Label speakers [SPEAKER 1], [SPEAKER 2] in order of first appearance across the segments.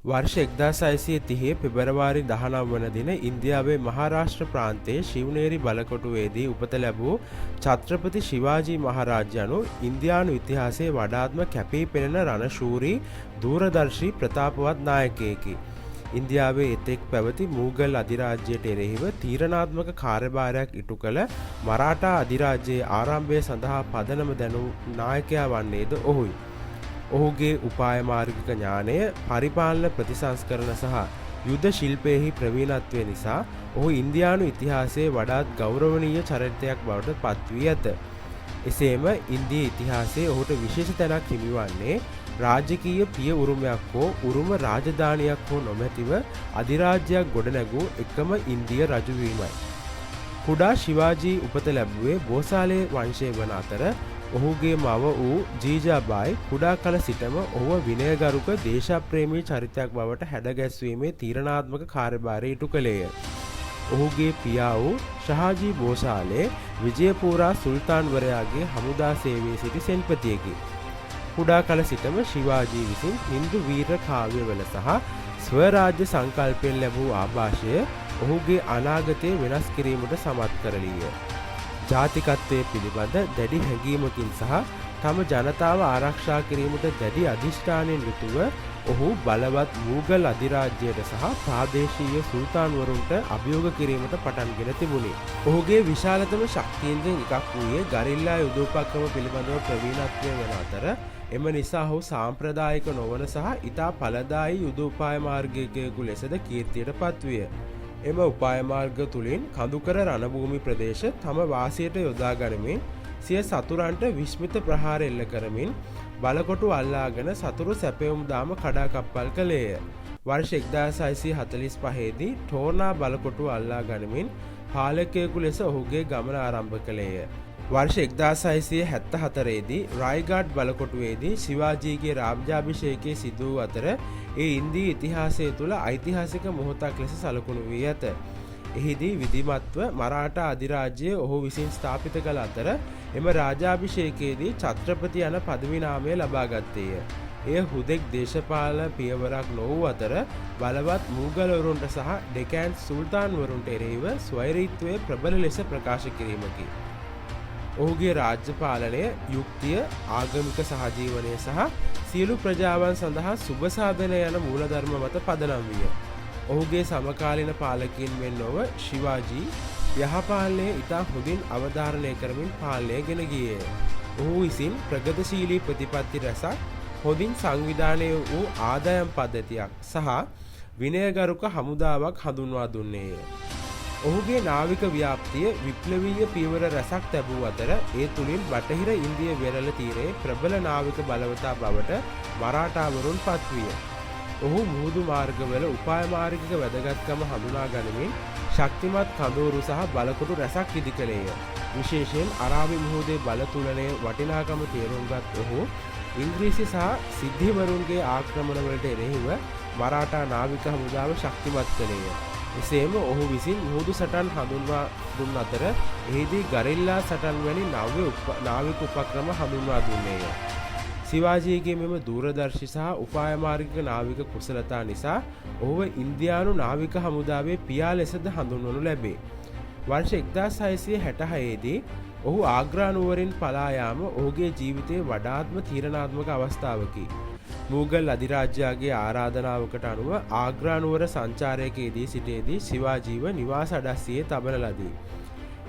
[SPEAKER 1] වර්ෂ 1630 පෙබරවාරි 19 වන දින ඉන්දියාවේ මහාරාෂ්ට්‍ර ප්‍රාන්තයේ ශිවනේරි බලකොටුවේදී උපත ලැබූ ඡත්‍රපති ශිවාජී මහරජාණන් ඉන්දියානු ඉතිහාසයේ වඩාත්ම කැපී පෙනෙන රණශූරී දූරදර්ශී ප්‍රතාපවත් නායකයෙකි. ඉන්දියාවේ එතෙක් පැවති මූගල් අධිරාජ්‍යයට එරෙහිව තීරණාත්මක කාර්යභාරයක් ඉටු කළ මරාඨා අධිරාජ්‍යයේ ආරම්භය සඳහා පදනම දැනූ නායකයා වන්නේද ඔහුයි. ඔහුගේ උපාය මාර්ගික ඥානය, පරිපාලන ප්‍රතිසංස්කරණ සහ යුද ශිල්පයෙහි ප්‍රවීණත්වය නිසා ඔහු ඉන්දියානු ඉතිහාසයේ වඩාත් ගෞරවනීය චරිතයක් බවට පත් වී ඇත. එසේම ඉන්දිය ඉතිහාසයේ ඔහුට විශේෂ තැනක් හිමිවන්නේ රාජකීය පිය උරුමයක් හෝ උරුම රාජධානියක් හෝ නොමැතිව අධිරාජ්‍යයක් ගොඩනැගූ එකම ඉන්දිය රජු වීමයි. කුඩා ශිවාජී උපත ලැබුවේ බෝසාලේ වංශය වන අතර ඔහුගේ මව වූ ජීජාබායි කුඩා කල සිටම ඔහුව විනයගරුක දේශප්‍රේමී චරිතයක් බවට හැඩගැස්වීමේ තීරණාත්මක කාර්යභාරය ඉටු කළේය. ඔහුගේ පියා වූ ශහාජී බෝසාලේ විජයපුරා සුල්තාන්වරයාගේ හමුදා සේවයේ සිටි සෙන්පතියෙකි. කුඩා කල සිටම ශිවාජී විසින් හින්දු වීර කාව්‍යවල සහ ස්වරාජ්‍ය සංකල්පයෙන් ලැබූ ආభాෂය ඔහුගේ අනාගතය වෙනස් කිරීමට සමත් කරලීය. ජාතිකත්වයේ පිළිබඳ දැඩි හැඟීමකින් සහ තම ජනතාව ආරක්ෂා කිරීමට දැඩි අධිෂ්ඨානයෙන් යුතුව ඔහු බලවත් මූගල් අධිරාජ්‍යයට සහ ප්‍රාදේශීය සුල්තාන්වරුන්ට අභියෝග කිරීමට පටන්ගෙන තිබුණි. ඔහුගේ විශාලතම ශක්තියින්ගෙන් එකක් වූයේ ගරිල්ලා යුදෝපක්‍රම පිළිබඳව ප්‍රවීණත්වය වන අතර එම නිසා ඔහු සාම්ප්‍රදායික නොවන සහ ඉතා ඵලදායී යුදෝපාය මාර්ගිකයෙකු ලෙසද කීර්තියට පත්විය. එම උපාය මාර්ග තුලින් කඳුකර රණභූමි ප්‍රදේශ තම වාසියට යොදා ගනිමින් සිය සතුරන්ට විස්මිත ප්‍රහාර එල්ල කරමින් බලකොටු අල්ලාගෙන සතුරු සැපයුම් දාම කඩාකප්පල් කළේය. වර්ෂ 1645 දී ටෝර්නා බලකොටු අල්ලා ගනිමින් පාලකයෙකු ලෙස ඔහුගේ ගමන ආරම්භ කළේය. වර්ෂ 1674 දී රායගඩ් බලකොටුවේදී ශිවාජීගේ රාජ්‍යාභිෂේකය සිදු වූ අතර ඒ ඉන්දීය ඉතිහාසය තුළ ඓතිහාසික මොහොතක් ලෙස සැලකුණු වී ඇත. එහිදී විධිමත්ව මරාඨා අධිරාජ්‍යය ඔහු විසින් ස්ථාපිත කළ අතර එම රාජාභිෂේකයේදී ඡත්‍රපති යන පදවි නාමය ලබා ගත්තේය. එය හුදෙක් දේශපාලන පියවරක් නොවූ අතර බලවත් මූගලවරුන්ට සහ ඩෙකෑන් සුල්තාන්වරුන්ට එරෙහිව ස්වෛරීත්වය ප්‍රබල ලෙස ප්‍රකාශ කිරීමකි. ඔහුගේ රාජ්‍ය පාලනය යුක්තිය, ආගමික සහජීවනය සහ සියලු ප්‍රජාවන් සඳහා සුබ සාධන යන මූලධර්ම මත පදනම් විය. ඔහුගේ සමකාලීන පාලකයින් මෙන් නොව ශිවාජී යහපාලනය ඉතා හොඳින් අවධාරණය කරමින් පාලනය ගෙන ගියේය. ඔහු විසින් ප්‍රගතිශීලී ප්‍රතිපත්ති රැසක්, හොඳින් සංවිධානය වූ ආදායම් පද්ධතියක් සහ විනයගරුක හමුදාවක් හඳුන්වා දුන්නේය. ඔහුගේ නාවික ව්‍යාප්තිය විප්ලවීය පියවර රැසක් තැබූ අතර ඒ තුළින් බටහිර ඉන්දිය වෙරළ තීරයේ ප්‍රබල නාවික බලවතා බවට මරාඨාවරුන් පත්විය. ඔහු මුහුදු මාර්ගවල උපාය මාර්ගික වැදගත්කම හඳුනා ගනිමින් ශක්තිමත් කඳවුරු සහ බලකොටු රැසක් ඉදි කළේය. විශේෂයෙන් අරාබි මුහුදේ බල තුලනයේ වටිනාකම තේරුම්ගත් ඔහු ඉංග්‍රීසි සහ සිද්ධිවරුන්ගේ ආක්‍රමණවලට එරෙහිව මරාඨා නාවික හමුදාව ශක්තිමත් කළේය. එසේම ඔහු විසින් මුහුදු සටන් හඳුන්වා දුන් අතර එහිදී ගරිල්ලා සටන් වැනි නව්‍ය නාවික උපක්‍රම හඳුන්වා දුන්නේය. ශිවාජීගේ මෙම දූරදර්ශී සහ උපායමාර්ගික නාවික කුසලතා නිසා ඔහුව ඉන්දියානු නාවික හමුදාවේ පියා ලෙසද හඳුන්වනු ලැබේ. වර්ෂ 1666 දී ඔහු ආග්‍රා නුවරින් පලා යාම ඔහුගේ ජීවිතයේ වඩාත්ම තීරණාත්මක අවස්ථාවකි. මූගල් අධිරාජ්‍යයාගේ ආරාධනාවකට අනුව ආග්‍රා නුවර සංචාරයකදී සිටේදී ශිවාජීව නිවාස අඩස්සියේ තබන ලදී.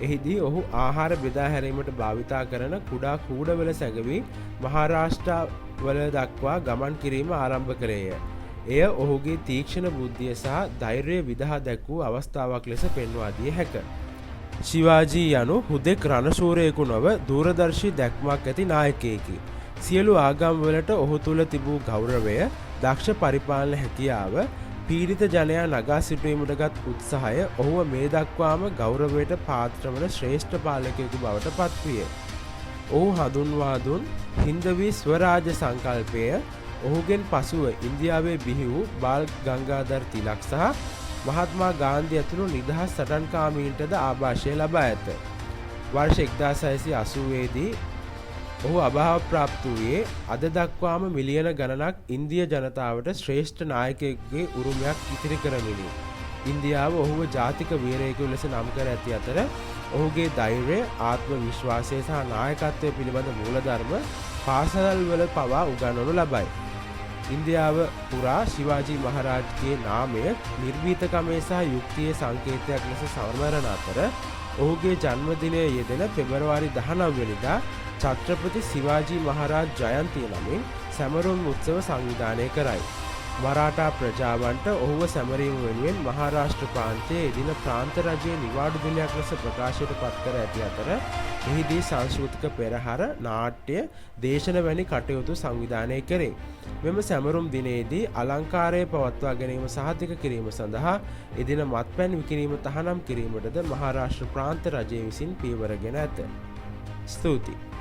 [SPEAKER 1] එහිදී ඔහු ආහාර බෙදා හැරීමට භාවිතා කරන කුඩා කූඩවල සැඟවී මහාරාෂ්ට්‍රවල දක්වා ගමන් කිරීම ආරම්භ කළේය. එය ඔහුගේ තීක්ෂණ බුද්ධිය සහ ධෛර්යය විදහා දැක්වූ අවස්ථාවක් ලෙස පෙන්වා දිය හැක. ශිවාජී යනු හුදෙක් රණශූරයෙකු නොව දූරදර්ශී දැක්මක් ඇති නායකයෙකි. සියලු ආගම්වලට ඔහු තුළ තිබූ ගෞරවය, දක්ෂ පරිපාලන හැකියාව, පීඩිත ජනයා නගා සිටුවීමට ගත් උත්සාහය ඔහුව මේ දක්වාම ගෞරවයට පාත්‍ර වන ශ්‍රේෂ්ඨ පාලකයෙකු බවට පත්විය. ඔහු හඳුන්වා දුන් හින්දවී ස්වරාජ්‍ය සංකල්පය ඔහුගෙන් පසුව ඉන්දියාවේ බිහි වූ බාල් ගංගාධර තිලක් සහ මහත්මා ගාන්ධි ඇතුළු නිදහස් සටන්කාමීන්ටද ආభాෂය ලබා ඇත. වර්ෂ 1680 දී ඔහු අභාව ප්‍රාප්ත වූයේ අද දක්වාම මිලියන ගණනක් ඉන්දිය ජනතාවට ශ්‍රේෂ්ඨ නායකයෙකුගේ උරුමයක් ඉතිරි කරමිනි. ඉන්දියාව ඔහුව ජාතික වීරයෙකු ලෙස නම් කර ඇති අතර ඔහුගේ ධෛර්යය, ආත්ම විශ්වාසය සහ නායකත්වය පිළිබඳ මූලධර්ම පාසල්වල පවා උගන්වනු ලබයි. ඉන්දියාව පුරා ශිවාජී මහරජගේ නාමය නිර්භීතකමේ සහ යුක්තියේ සංකේතයක් ලෙස සමරන අතර ඔහුගේ ජන්මදිනය යෙදෙන පෙබරවාරි 19 වෙනිදා ඡත්‍රපති ශිවාජී මහරජ ජයන්තිය නමින් සැමරුම් උත්සව සංවිධානය කරයි. මරාඨා ප්‍රජාවන්ට ඔහුව සැමරීම වෙනුවෙන් මහාරාෂ්ට්‍ර ප්‍රාන්තයේ එදින ප්‍රාන්ත රජයේ නිවාඩු දිනයක් ලෙස ප්‍රකාශයට පත් කර ඇති අතර එහිදී සංස්කෘතික පෙරහර, නාට්‍ය, දේශන වැනි කටයුතු සංවිධානය කෙරේ. මෙම සැමරුම් දිනයේදී අලංකාරය පවත්වා ගැනීම සහතික කිරීම සඳහා එදින මත්පැන් විකිණීම තහනම් කිරීමටද මහාරාෂ්ට්‍ර ප්‍රාන්ත රජය විසින් පියවරගෙන ඇත. ස්තුතියි.